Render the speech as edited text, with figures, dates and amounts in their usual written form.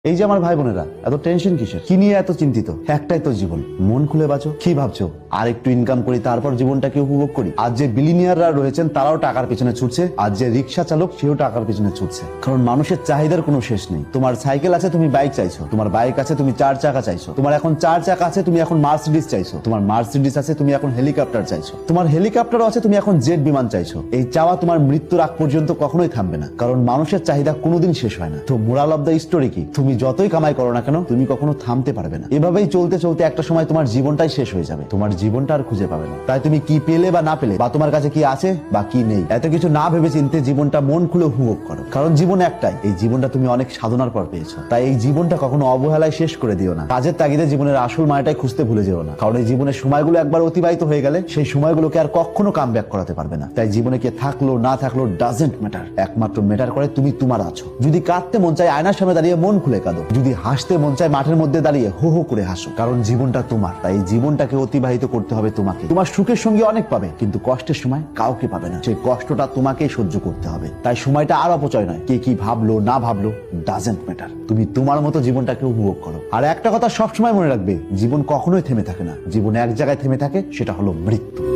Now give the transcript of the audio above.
এই যে আমার ভাই বোনেরা এত টেনশন কিসের, কি নিয়ে এত চিন্তিত? একটাই তো জীবন, মন খুলে বাঁচো। কি ভাবছো আর একটু ইনকাম করি তারপর জীবনটাকে উপভোগ করি? আজ যে বিলিনিয়াররা রয়েছেন তারাও টাকার পিছনে ছুটছে, আজ যে রিক্সা চালক সেও টাকার পিছনে ছুটছে। কারণ মানুষের চাহিদার কোনো শেষ নেই। তোমার সাইকেল আছে তুমি বাইক চাইছো, তোমার বাইক আছে তুমি 4 চাকা চাইছো, তোমার এখন 4 চাকা আছে তুমি এখন মার্সিডিজ চাইছো, তোমার মার্সিডিজ আছে তুমি এখন হেলিকপ্টার চাইছো, তোমার হেলিকপ্টারও আছে তুমি এখন জেট বিমান চাইছো। এই চাওয়া তোমার মৃত্যুর আগ পর্যন্ত কখনোই থামবে না, কারণ মানুষের চাহিদা কোনোদিন শেষ হয় না। তো মোরাল অফ দ্য স্টোরি কি? তুমি যতই কামাই করো না কেন তুমি কখনো থামতে পারবে না। এভাবেই চলতে চলতে একটা সময় তোমার জীবনটাই শেষ হয়ে যাবে, তোমার জীবনটা আর খুঁজে পাবে না। তাই তুমি কি পেলে বা না পেলে, বা তোমার কাছে কি আছে বা কি নেই, এত কিছু না ভেবে চিন্তে জীবনটা মন খুলে উপভোগ করো। কারণ জীবন একটাই, এই জীবনটা তুমি অনেক সাধনার পর পেয়েছো। তাই এই জীবনটা কখনো অবহেলায় শেষ করে দিও না। কাজের তাগিদে জীবনের আসল মানেটাই খুঁজতে ভুলে যেও না। কারণ এই জীবনের সময়গুলো একবার অতিবাহিত হয়ে গেলে সেই সময়গুলোকে আর কখনো কাম ব্যাক করাতে পারবে না। তাই জীবনে কে থাকলো না থাকলো ডাজেন্ট ম্যাটার, একমাত্র ম্যাটার করে তুমি তোমার আছো। যদি কাঁদতে মন চায় আয়নার সামনে দাঁড়িয়ে মন খুলে কাঁদো, যদি হাসতে মন চায় মাঠের মধ্যে দাঁড়িয়ে হো হো করে হাসো। কারণ জীবনটা তোমার, তাই এই জীবনটাকে অতিবাহিত করতে হবে তোমাকে। তোমার সুখের সঙ্গে অনেক পাবে, কিন্তু কষ্টের সময় কাউকে পাবে না। সেই কষ্টটা তোমাকেই সহ্য করতে হবে। তাই সময়টা আর অপচয় নয়। কে কি ভাবলো না ভাবলো ডাজেন্ট ম্যাটার, তুমি তোমার মতো জীবনটাকে উপভোগ করো। আর একটা কথা সবসময় মনে রাখবে, জীবন কখনোই থেমে থাকে না। জীবন এক জায়গায় থেমে থাকে, সেটা হলো মৃত্যু।